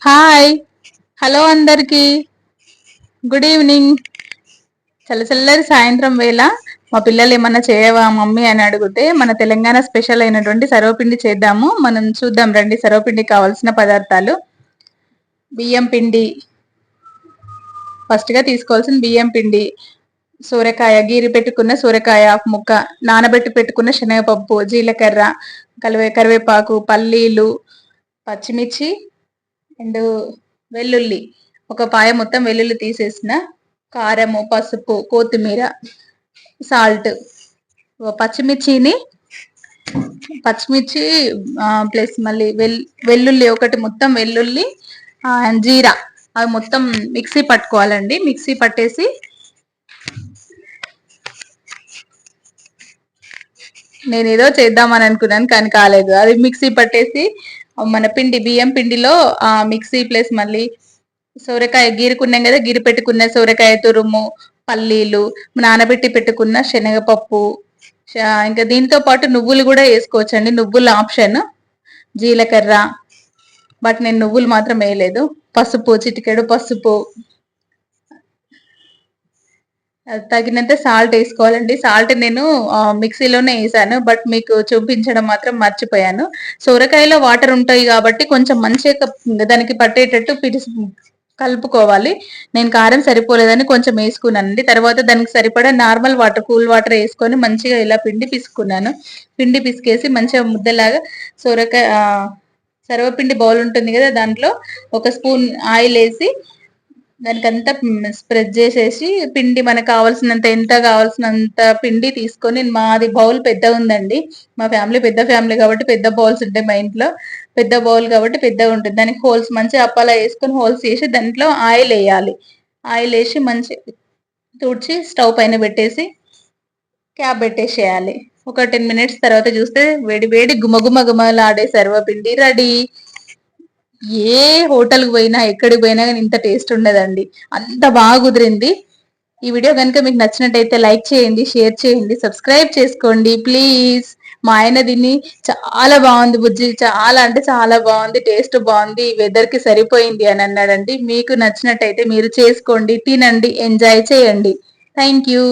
Hi! Hello అందరికి. Good evening. చల్లచల్లని సాయంత్రం వేళ మా పిల్లలు ఏమన్నా చేయవా మమ్మీ అని అడిగితే మన తెలంగాణ స్పెషల్ అయినటువంటి సర్వపిండి చేద్దాము. మనం చూద్దాం రండి. సర్వపిండికి కావాల్సిన పదార్థాలు: బియ్యం పిండి, ఫస్ట్ గా తీసుకోవాల్సిన బియ్యం పిండి, సోరకాయ, గీరి పెట్టుకున్న సోరకాయ ముక్క, నానబెట్టి పెట్టుకున్న శనగపప్పు, జీలకర్ర, కరివేపాకు, పల్లీలు, పచ్చిమిర్చి అండ్ వెల్లుల్లి, ఒక పాయ మొత్తం వెల్లుల్లి తీసేసిన, కారము, పసుపు, కొత్తిమీర, సాల్ట్, పచ్చిమిర్చిని పచ్చిమిర్చి ప్లస్ మళ్ళీ వెల్లుల్లి ఒకటి మొత్తం వెల్లుల్లి, జీరా అవి మొత్తం మిక్సీ పట్టుకోవాలండి. మిక్సీ పట్టేసి నేను ఏదో చేద్దామని అనుకున్నాను కానీ కాలేదు. అది మిక్సీ పట్టేసి మన బియ్యం పిండిలో మిక్సీ ప్లస్ మళ్ళీ సోరకాయ గీరుకున్నాం కదా, గీరి పెట్టుకున్న సోరకాయ తురుము, పల్లీలు, నానబెట్టి పెట్టుకున్న శనగపప్పు, ఇంకా దీంతో పాటు నువ్వులు కూడా వేసుకోవచ్చండి. నువ్వులు ఆప్షన్. జీలకర్ర, బట్ నేను నువ్వులు మాత్రం వేయలేదు. పసుపు, చిటికెడు పసుపు, తగినంత సాల్ట్ వేసుకోవాలండి. సాల్ట్ నేను మిక్సీలోనే వేసాను, బట్ మీకు చూపించడం మాత్రం మర్చిపోయాను. సొరకాయలో వాటర్ ఉంటాయి కాబట్టి కొంచెం మంచిగా దానికి పట్టేటట్టు కలుపుకోవాలి. నేను కారం సరిపోలేదని కొంచెం వేసుకున్నానండి. తర్వాత దానికి సరిపడా నార్మల్ వాటర్, కూల్ వాటర్ వేసుకొని మంచిగా ఇలా పిండి పిసుకున్నాను. పిండి పిసికేసి మంచిగా ముద్దలాగా సర్వపిండి బౌల్ ఉంటుంది కదా, దాంట్లో ఒక స్పూన్ ఆయిల్ వేసి దానికంతా స్ప్రెడ్ చేసేసి పిండి మనకు కావాల్సినంత, ఎంత కావాల్సినంత పిండి తీసుకొని, మాది బౌల్ పెద్ద ఉందండి. మా ఫ్యామిలీ పెద్ద ఫ్యామిలీ కాబట్టి పెద్ద బౌల్స్ ఉంటాయి మా ఇంట్లో. పెద్ద బౌల్ కాబట్టి పెద్దగా ఉంటుంది. దానికి హోల్స్ మంచిగా అప్పాలా వేసుకొని హోల్స్ చేసి దాంట్లో ఆయిల్ వేయాలి. ఆయిల్ వేసి మంచి తుడిచి స్టవ్ పైన పెట్టేసి క్యాప్ పెట్టేసేయాలి. ఒక 10 మినిట్స్ తర్వాత చూస్తే వేడి వేడి గుమగుమలాడే సర్వపిండి రెడీ. ఏ హోటల్కి పోయినా ఎక్కడికి పోయినా కానీ ఇంత టేస్ట్ ఉండదండి. అంత బాగా కుదిరింది. ఈ వీడియో కనుక మీకు నచ్చినట్టయితే లైక్ చేయండి, షేర్ చేయండి, సబ్స్క్రైబ్ చేసుకోండి ప్లీజ్. మా ఆయన దీన్ని చాలా బాగుంది బుజ్జి, చాలా అంటే చాలా బాగుంది, టేస్ట్ బాగుంది, ఈ వెదర్ కి సరిపోయింది అని అన్నాడండి. మీకు నచ్చినట్టయితే మీరు చేసుకోండి, తినండి, ఎంజాయ్ చేయండి. Thank you.